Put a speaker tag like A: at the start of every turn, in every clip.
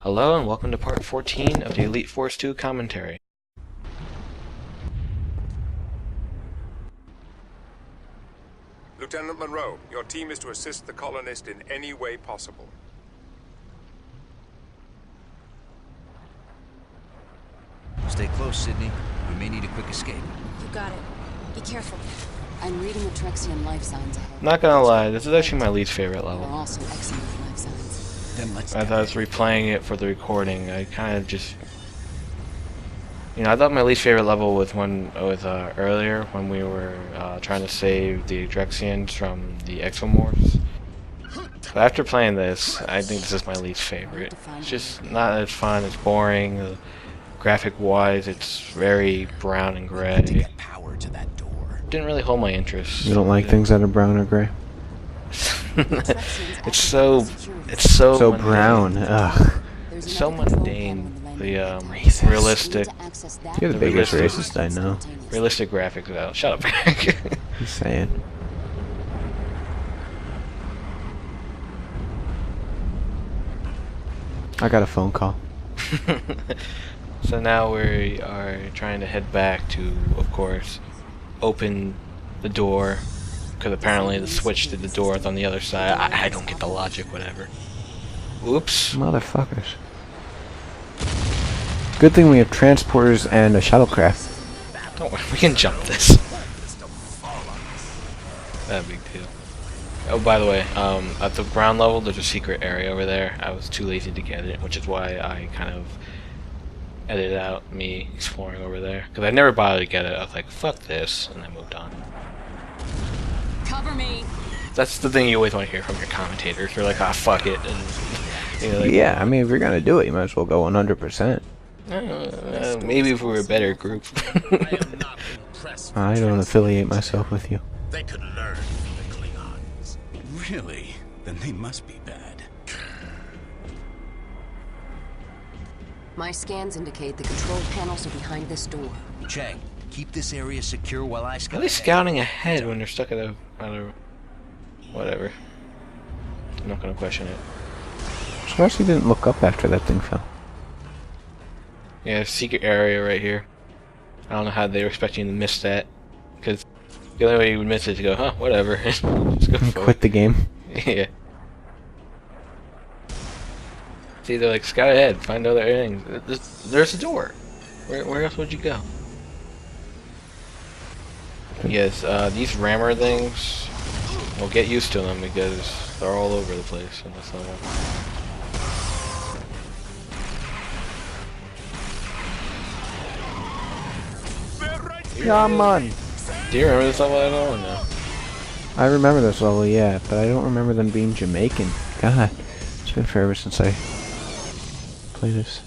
A: Hello and welcome to part 14 of the Elite Force 2 commentary.
B: Lieutenant Monroe, your team is to assist the colonist in any way possible.
C: Stay close, Sydney. We may need a quick escape.
D: You got it. Be careful.
E: I'm reading Atrexian life signs ahead.
A: Not gonna lie, this is actually my least favorite
E: There are
A: level.
E: also excellent life signs.
C: Then let's
A: As I was replaying it for the recording, I kind of just... I thought my least favorite level was earlier when we were trying to save the Atrexians from the Exomorphs. But after playing this, I think this is my least favorite. It's just not as fun, it's boring. Graphic-wise, it's very brown and gray.
C: to get power to that door.
A: Didn't really hold my interest.
F: You don't like things that are brown or gray?
A: it's so mundane.
F: Brown. Ugh.
A: It's so mundane. The
F: Racist.
A: realistic
F: You're the biggest racist I know.
A: graphics out. Shut up, Eric.
F: Just saying. I got a phone call.
A: So now we are trying to head back to, of course, open the door, because apparently the switch to the door is on the other side. I don't get the logic, whatever. Oops.
F: Motherfuckers. Good thing we have transporters and a shuttlecraft.
A: Don't worry, we can jump this. Not a big deal. Oh, by the way, at the ground level, there's a secret area over there. I was too lazy to get it, which is why I kind of edited out me exploring over there. Because I never bothered to get it. I was like, fuck this, and I moved on.
D: Cover me.
A: That's the thing you always want to hear from your commentators. They're like, ah, fuck it. And, like,
F: Yeah, I mean, if you're gonna do it, you might as well go 100%.
A: maybe if we were a better group.
F: I don't affiliate myself with you.
G: They could learn from the Klingons.
C: Really? Then they must be bad.
E: My scans indicate the control panels are behind this door.
C: Chang, keep this area secure while I
A: Are
C: scout.
A: they scouting ahead when they're stuck at a whatever? I'm not gonna question it.
F: Surprised he didn't look up after that thing fell.
A: Yeah, secret area right here. I don't know how they were expecting to miss that, because the only way you would miss it is to go, huh, whatever. Just go forward.
F: Quit the game.
A: Yeah. See, they're like, scout ahead, find other things. There's a door. Where else would you go? Yes, these rammer things, well, get used to them because they're all over the place in this level.
F: Come on!
A: Do you remember this level at all or no?
F: I remember this level, yeah, but I don't remember them being Jamaican. God, it's been forever since I played this.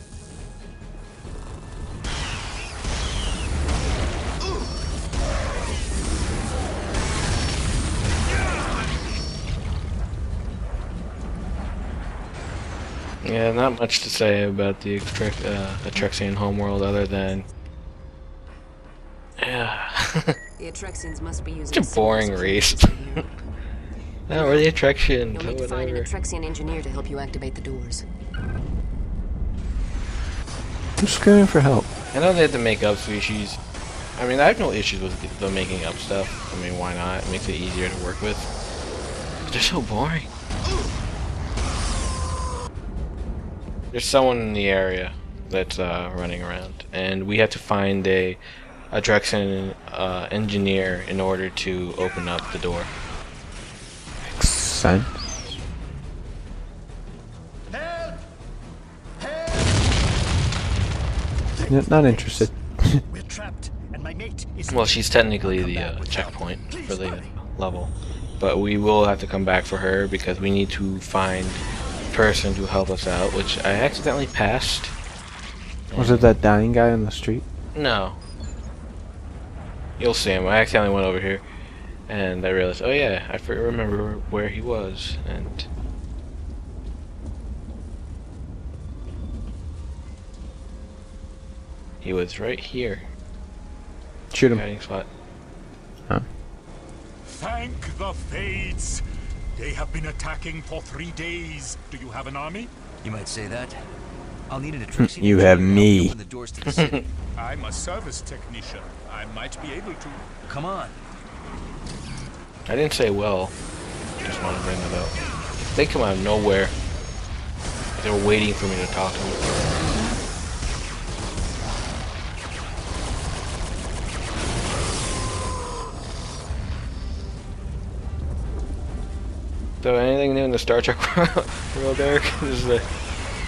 A: Yeah, not much to say about the Atrexian homeworld other than... Yeah.
E: The Atrexians must be using
A: Such a boring race. No, we're the Atrexians,
E: You'll need to find an
A: whatever.
E: Atrexian engineer to help you activate the doors.
F: I'm screaming for help.
A: I know they had to make up species. I mean, I have no issues with them making up stuff. I mean, why not? It makes it easier to work with. But they're so boring. There's someone in the area that's running around, and we have to find a Atrexian engineer in order to open up the door.
F: Makes sense. Not interested.
G: We're trapped, and my mate is.
A: Well, she's technically the checkpoint for the level, but we will have to come back for her because we need to find a person to help us out, which I accidentally passed.
F: Was it that dying guy on the street?
A: No. You'll see him. I accidentally went over here, and I realized, oh yeah, I remember where he was, and... he was right here.
F: Shoot him.
A: Hiding spot.
F: Huh?
G: Thank the Fates! They have been attacking for 3 days. Do you have an army?
C: You might say that. I'll need an Adrexian
F: You have
C: engineer to help
F: me.
C: open the doors to the city.
G: I'm a service technician. I might be able to.
C: Come on.
A: I didn't say well. Just want to bring that up. They come out of nowhere. They were waiting for me to talk to them. So anything new in the Star Trek world, Eric? There's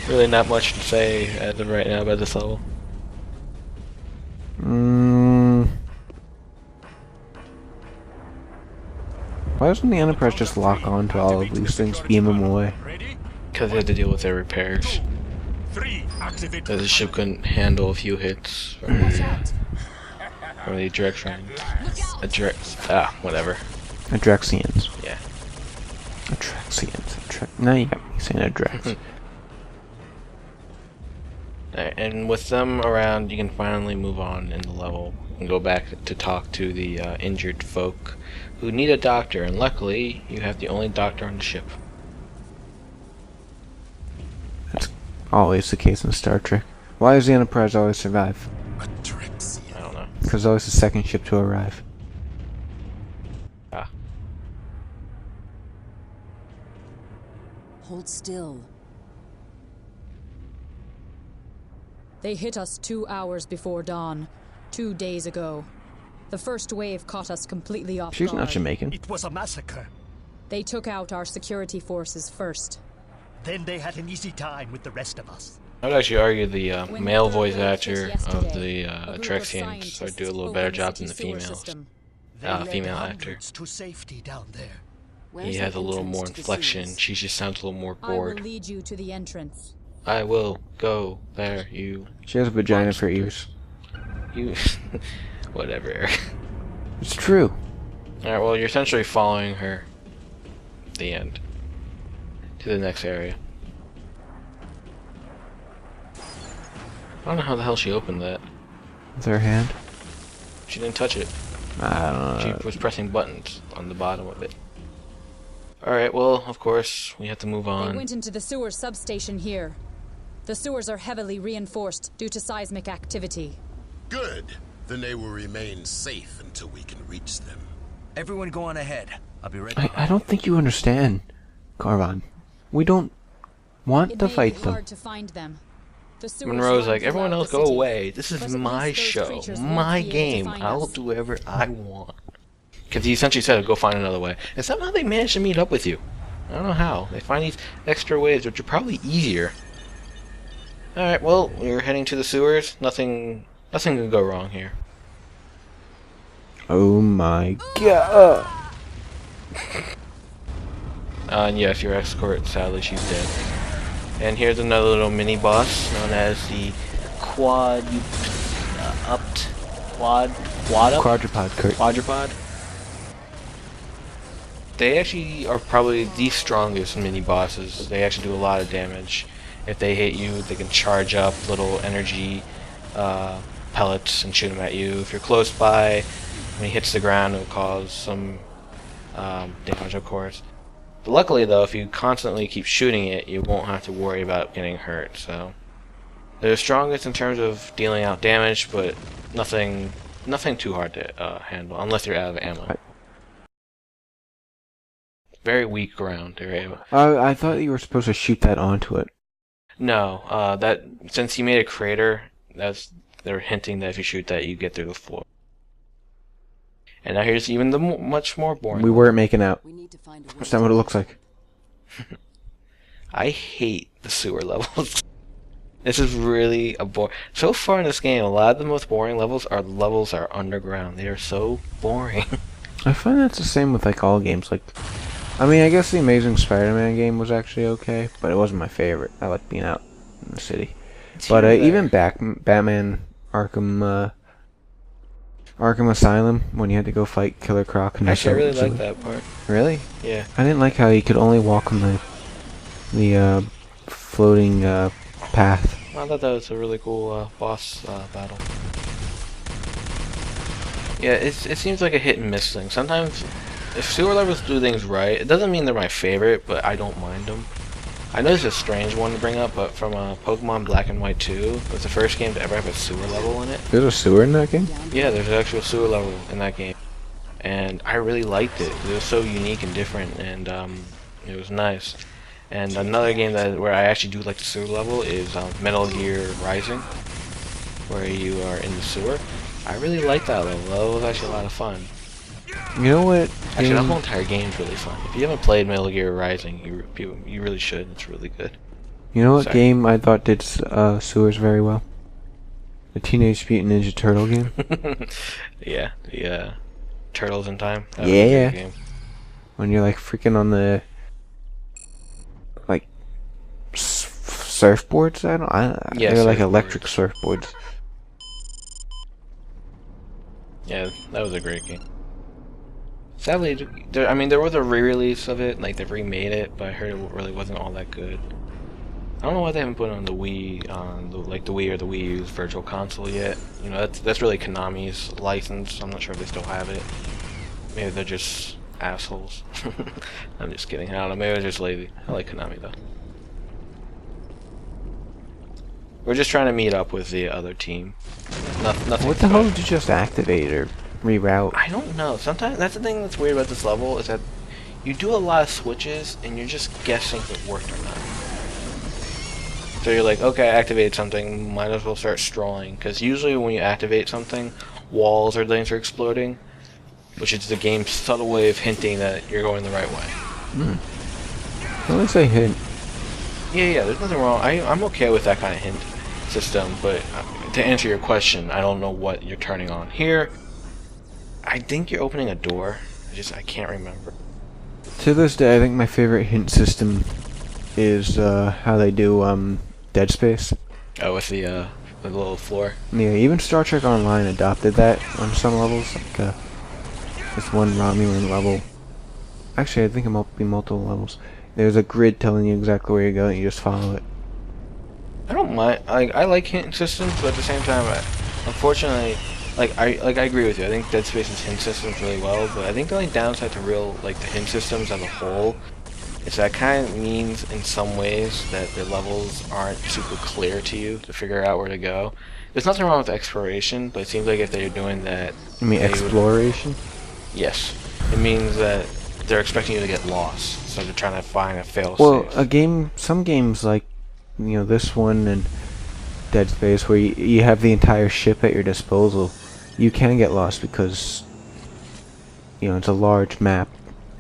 A: really not much to say as of right now about this level.
F: Why doesn't the Enterprise just lock on to all of these things, beam them away?
G: Ready?
A: Because they had to deal with their repairs.
G: 3. Activate.
A: The ship couldn't handle a few hits from
D: Watch
A: the,
D: out.
A: Adrexion.
D: Look out.
A: Whatever.
F: Adrexians.
A: Yeah.
F: Adrexians. Now you got me saying Adrex.
A: Alright, and with them around, you can finally move on in the level and go back to talk to the injured folk who need a doctor, and luckily, you have the only doctor on the ship.
F: That's always the case in Star Trek. Why does the Enterprise always survive?
A: I don't know.
F: Because it's always the second ship to arrive.
A: Ah.
E: Hold still.
H: They hit us 2 hours before dawn, 2 days ago. The first wave caught us completely off
F: She's
H: guard.
F: not Jamaican.
G: It was a massacre.
H: They took out our security forces first.
G: Then they had an easy time with the rest of us.
A: I would actually argue the
H: When
A: male
H: the
A: voice
H: third wave
A: actor
H: hit
A: of
H: yesterday,
A: the
H: a group of
A: Atrexians
H: scientists
A: would do a little better
H: opened
A: job
H: the
A: than the
H: sewer
A: females.
H: system.
G: They led
A: Female actor.
G: hundreds to safety down there.
E: Where's
A: He
E: the
A: has a little
E: entrance
A: more
E: to the
A: inflection.
E: sewers?
A: She just sounds a little more
H: I will
A: bored.
H: lead you to the entrance.
A: I will go there, you.
F: She has a vagina for ears.
A: You. Whatever, Eric.
F: It's true.
A: Alright, well, you're essentially following her. The end. To the next area. I don't know how the hell she opened that.
F: With her hand.
A: She didn't touch it.
F: I don't
A: She
F: know.
A: was pressing buttons on the bottom of it. Alright, well, of course, we have to move
H: They
A: on.
H: went into the sewer substation here. The sewers are heavily reinforced due to seismic activity.
I: Good. Then they will remain safe until we can reach them.
C: Everyone go on ahead. I'll be right
F: I don't think you understand, Carvon. We don't want
H: It
F: to
H: may
F: fight
H: be
F: them.
H: hard to find them. The sewers
A: Monroe's
H: run
A: like, everyone
H: throughout
A: else
H: the
A: go
H: city,
A: away. This is
H: but at
A: my
H: least those
A: show,
H: creatures won't
A: my
H: be able to
A: game.
H: find
A: I'll
H: us.
A: do whatever I want. Because he essentially said, go find another way. And somehow they managed to meet up with you. I don't know how. They find these extra ways, which are probably easier. Alright, well, we're heading to the sewers. Nothing can go wrong here.
F: Oh my god.
A: And yes, your escort, sadly, she's dead. And here's another little mini boss known as the Quadrupod. They actually are probably the strongest mini bosses. They actually do a lot of damage. If they hit you, they can charge up little energy pellets and shoot them at you. If you're close by, when he hits the ground, it will cause some damage, of course. But luckily, though, if you constantly keep shooting it, you won't have to worry about getting hurt. So they're the strongest in terms of dealing out damage, but nothing too hard to handle unless you're out of ammo. Very weak ground area.
F: I thought you were supposed to shoot that onto it.
A: No, that since you made a crater, they're hinting that if you shoot that, you get through the floor. And now here's even the much more boring.
F: We weren't making out.
E: We need to find a way
F: That's not what it looks like.
A: I hate the sewer levels. This is really a bore. So far in this game, a lot of the most boring levels are underground. They are so boring.
F: I find that's the same with like all games. Like, I mean, I guess the Amazing Spider-Man game was actually okay, but it wasn't my favorite. I like being out in the city. But even Batman Arkham Asylum, when you had to go fight Killer Croc. And
A: Actually, I really like that part.
F: Really?
A: Yeah.
F: I didn't like how you could only walk on the floating path.
A: I thought that was a really cool boss battle. Yeah, it seems like a hit and miss thing. Sometimes, if sewer levels do things right, it doesn't mean they're my favorite, but I don't mind them. I know this is a strange one to bring up, but from Pokemon Black and White 2, it was the first game to ever have a sewer level in it.
F: There's a sewer in that game?
A: Yeah, there's an actual sewer level in that game. And I really liked it, because it was so unique and different, and it was nice. And another game where I actually do like the sewer level is Metal Gear Rising, where you are in the sewer. I really like that level. That was actually a lot of fun.
F: You know what?
A: Actually, that whole entire game is really fun. If you haven't played Metal Gear Rising, you really should. It's really good.
F: You know what game I thought did sewers very well? The Teenage Mutant Ninja Turtle game.
A: Yeah, the Turtles in Time. That
F: Yeah.
A: was a good game.
F: When you're like freaking on the like surfboards,
A: Yeah,
F: they're like
A: surfboards.
F: electric surfboards.
A: Yeah, that was a great game. Sadly, there was a re-release of it, like they remade it, but I heard it really wasn't all that good. I don't know why they haven't put it on the Wii, the Wii or the Wii U's Virtual Console yet. You know, that's really Konami's license. I'm not sure if they still have it. Maybe they're just assholes. I'm just kidding. I don't know. Maybe they're just lazy. I like Konami though. We're just trying to meet up with the other team. Nothing.
F: What the hell did you just activate or reroute?
A: I don't know. Sometimes that's the thing that's weird about this level is that you do a lot of switches and you're just guessing if it worked or not. So you're like, okay, I activated something, might as well start strolling. Because usually when you activate something, walls or things are exploding, which is the game's subtle way of hinting that you're going the right way.
F: Well, let's say hint.
A: Yeah, there's nothing wrong. I'm okay with that kind of hint system, but to answer your question, I don't know what you're turning on. Here, I think you're opening a door. I can't remember.
F: To this day, I think my favorite hint system is how they do Dead Space.
A: Oh, with the little floor.
F: Yeah, even Star Trek Online adopted that on some levels. Like this one Romulan level. Actually, I think it might be multiple levels. There's a grid telling you exactly where you go, and you just follow it.
A: I don't mind. I like hint systems, but at the same time, unfortunately, I agree with you. I think Dead Space's hint systems really well, but I think the only downside to the hint systems as a whole is that kind of means in some ways that the levels aren't super clear to you to figure out where to go. There's nothing wrong with exploration, but it seems like if they're doing that,
F: You mean exploration?
A: yes, it means that they're expecting you to get lost, so they're trying to find a fail-safe.
F: Well, some games like, this one and Dead Space, where you have the entire ship at your disposal, you can get lost because, it's a large map,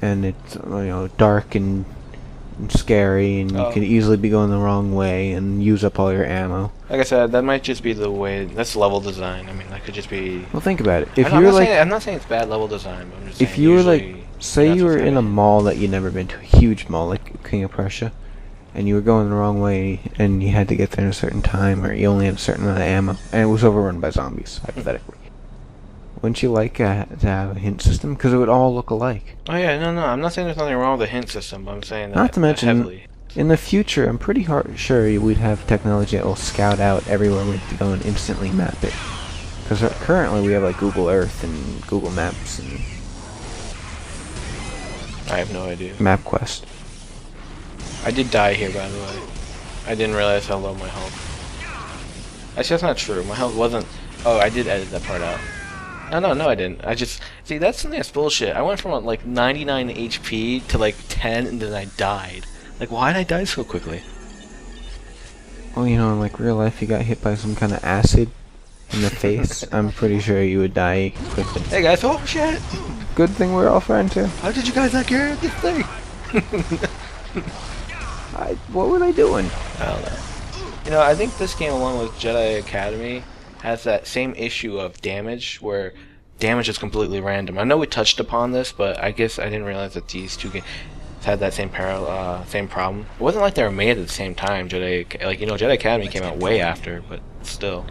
F: and it's, dark and scary, and you can easily be going the wrong way and use up all your ammo.
A: Like I said, that might just be the way. That's level design. I mean, that could just be.
F: Well, think about it.
A: I'm not saying it's bad level design, but I'm just saying.
F: If you were
A: usually
F: say
A: that's
F: you were
A: what's
F: in a
A: happening.
F: mall that you'd never been to, a huge mall like King of Prussia, and you were going the wrong way, and you had to get there in a certain time, or you only had a certain amount of ammo, and it was overrun by zombies, hypothetically. Wouldn't you like to have a hint system? Because it would all look alike.
A: Oh yeah, no, I'm not saying there's nothing wrong with the hint system, but I'm saying that
F: Not to mention,
A: heavily.
F: in the future, I'm pretty sure we'd have technology that will scout out everywhere we have to go and instantly map it. Because currently we have like Google Earth and Google Maps and
A: I have no idea.
F: MapQuest.
A: I did die here, by the way. I didn't realize how low my health. Actually, that's not true. My health wasn't. Oh, I did edit that part out. No, I didn't. I just see that's something that's bullshit. I went from like 99 HP to like 10, and then I died. Like, why did I die so quickly?
F: Well, in like real life, you got hit by some kind of acid in the face. I'm pretty sure you would die quickly.
A: Hey guys, oh shit!
F: Good thing we're all friends here.
A: How did you guys not carry this thing?
F: What were they doing?
A: I don't know. I think this game, along with Jedi Academy, has that same issue of damage, where damage is completely random. I know we touched upon this, but I guess I didn't realize that these two games had that same problem. It wasn't like they were made at the same time. Jedi Academy came out way after, but still.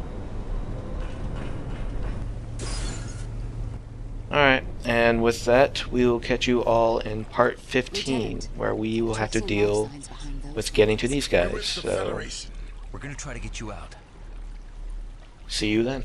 A: Alright, and with that, we will catch you all in part 15, where we will have to deal with getting to these guys. So,
C: We're gonna try to get you out.
A: see you then.